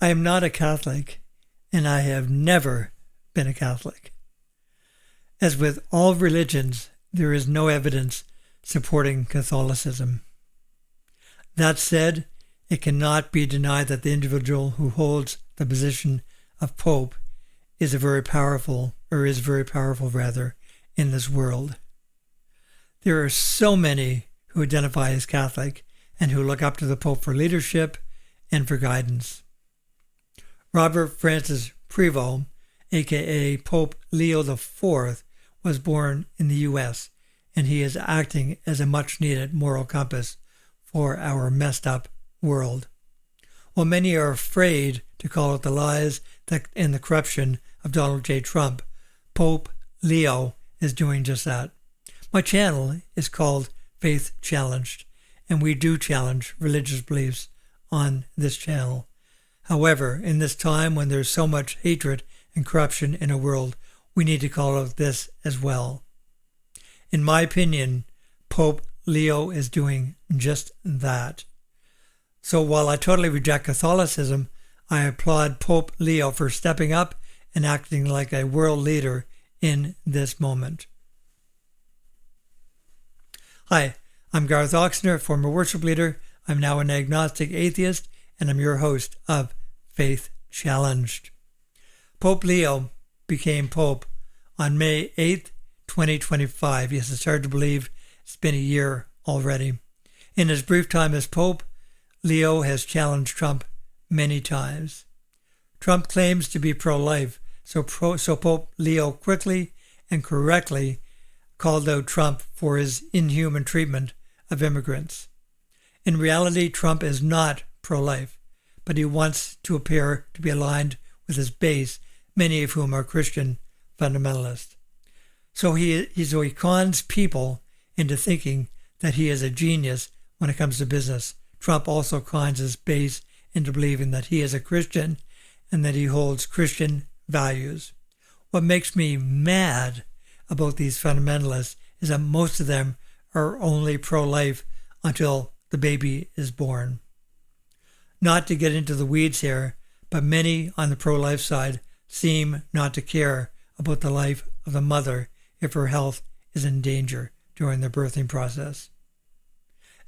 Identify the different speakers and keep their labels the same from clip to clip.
Speaker 1: I am not a Catholic, and I have never been a Catholic. As with all religions, there is no evidence supporting Catholicism. That said, it cannot be denied that the individual who holds the position of Pope is very powerful in this world. There are so many who identify as Catholic and who look up to the Pope for leadership and for guidance. Robert Francis Prevost, aka Pope Leo IV, was born in the U.S., and he is acting as a much-needed moral compass for our messed up world. While many are afraid to call out the lies and the corruption of Donald J. Trump, Pope Leo is doing just that. My channel is called Faith Challenged, and we do challenge religious beliefs on this channel. However, in this time when there's so much hatred and corruption in a world, we need to call out this as well. In my opinion, Pope Leo is doing just that. So while I totally reject Catholicism, I applaud Pope Leo for stepping up and acting like a world leader in this moment. Hi, I'm Garth Oxner, former worship leader. I'm now an agnostic atheist, and I'm your host of Faith Challenged. Pope Leo became Pope on May 8th, 2025. Yes, it's hard to believe it's been a year already. In his brief time as Pope, Leo has challenged Trump many times. Trump claims to be pro-life, so Pope Leo quickly and correctly called out Trump for his inhuman treatment of immigrants. In reality, Trump is not pro-life, but he wants to appear to be aligned with his base, many of whom are Christian fundamentalists. So he cons people into thinking that he is a genius when it comes to business. Trump also cons his base into believing that he is a Christian and that he holds Christian values. What makes me mad about these fundamentalists is that most of them are only pro-life until the baby is born. Not to get into the weeds here, but many on the pro-life side seem not to care about the life of the mother if her health is in danger during the birthing process.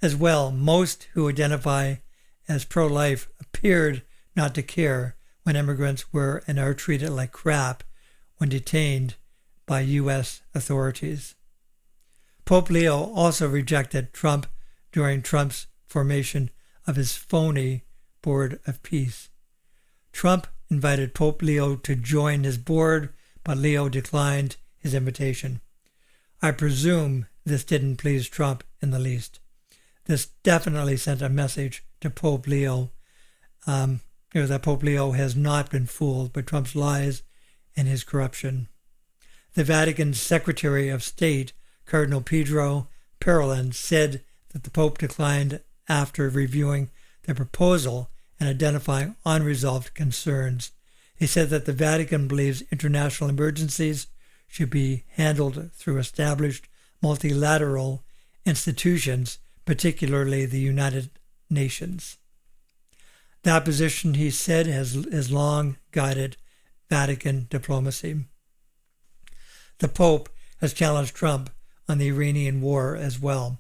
Speaker 1: As well, most who identify as pro-life appeared not to care when immigrants were and are treated like crap when detained by U.S. authorities. Pope Leo also rejected Trump during Trump's formation of his phony Board of Peace. Trump invited Pope Leo to join his board, but Leo declined his invitation. I presume this didn't please Trump in the least. This definitely sent a message to Pope Leo that Pope Leo has not been fooled by Trump's lies and his corruption. The Vatican's Secretary of State, Cardinal Pedro Parolin, said that the Pope declined after reviewing the proposal and identifying unresolved concerns. He said that the Vatican believes international emergencies should be handled through established multilateral institutions, particularly the United Nations. That position, he said, has long guided Vatican diplomacy. The Pope has challenged Trump on the Iranian war as well.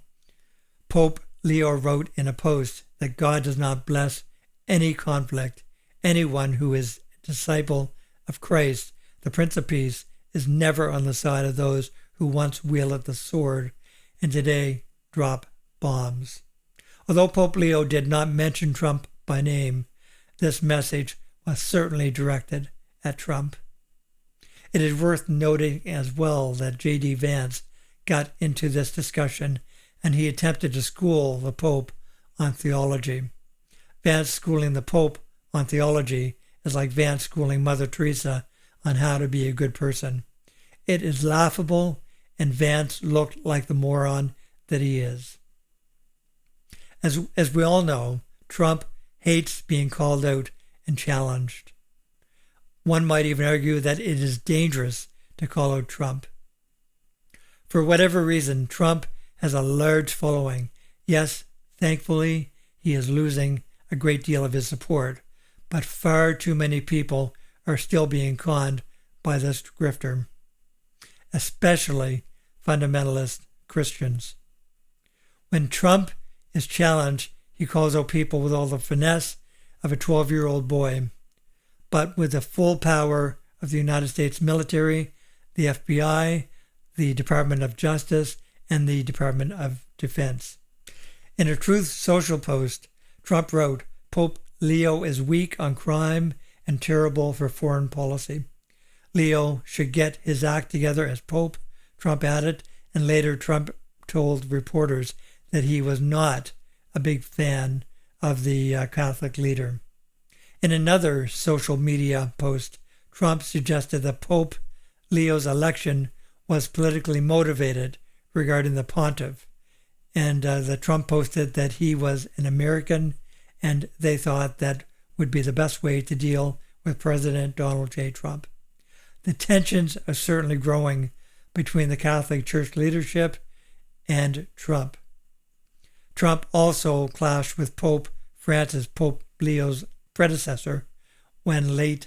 Speaker 1: Pope Leo wrote in a post that God does not bless any conflict. Anyone who is a disciple of Christ, the Prince of Peace, is never on the side of those who once wielded the sword and today drop bombs. Although Pope Leo did not mention Trump by name, this message was certainly directed at Trump. It is worth noting as well that J.D. Vance got into this discussion and he attempted to school the Pope on theology. Vance schooling the Pope on theology is like Vance schooling Mother Teresa on how to be a good person. It is laughable, and Vance looked like the moron that he is. As we all know, Trump hates being called out and challenged. One might even argue that it is dangerous to call out Trump. For whatever reason, Trump has a large following. Yes, thankfully, he is losing a great deal of his support, but far too many people are still being conned by this grifter, especially fundamentalist Christians. When Trump is challenged, he calls out people with all the finesse of a 12-year-old boy, but with the full power of the United States military, the FBI, the Department of Justice, and the Department of Defense. In a Truth Social post, Trump wrote, "Pope Leo is weak on crime and terrible for foreign policy. Leo should get his act together as Pope," Trump added, and later Trump told reporters that he was not a big fan of the Catholic leader. In another social media post, Trump suggested that Pope Leo's election was politically motivated regarding the pontiff, and that Trump posted that he was an American and they thought that would be the best way to deal with President Donald J. Trump. The tensions are certainly growing between the Catholic Church leadership and Trump. Trump also clashed with Pope Francis, Pope Leo's predecessor, when the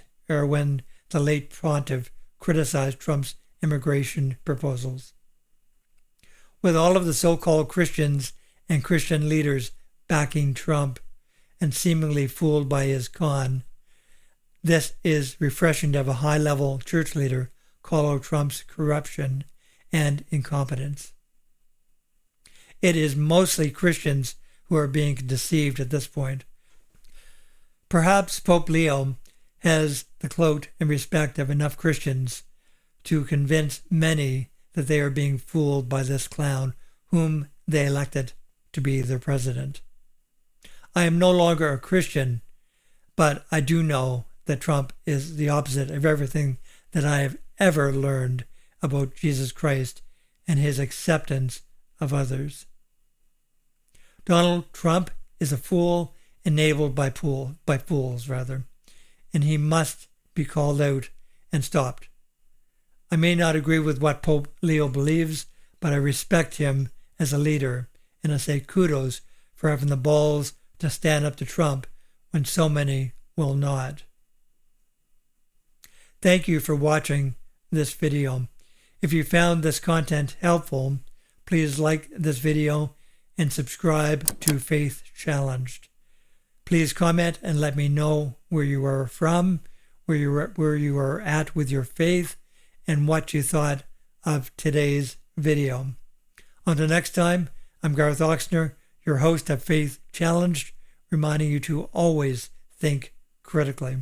Speaker 1: late pontiff criticized Trump's immigration proposals. With all of the so-called Christians and Christian leaders backing Trump and seemingly fooled by his con, this is refreshing to have a high-level church leader call out Trump's corruption and incompetence. It is mostly Christians who are being deceived at this point. Perhaps Pope Leo has the clout and respect of enough Christians to convince many that they are being fooled by this clown whom they elected to be their president. I am no longer a Christian, but I do know that Trump is the opposite of everything that I have ever learned about Jesus Christ and his acceptance of others. Donald Trump is a fool enabled by fools, and he must be called out and stopped. I may not agree with what Pope Leo believes, but I respect him as a leader, and I say kudos for having the balls to stand up to Trump when so many will not. Thank you for watching this video. If you found this content helpful, please like this video and subscribe to Faith Challenged. Please comment and let me know where you are from, where you are at with your faith, and what you thought of today's video. Until next time, I'm Garth Oxner, your host of Faith Challenged, reminding you to always think critically.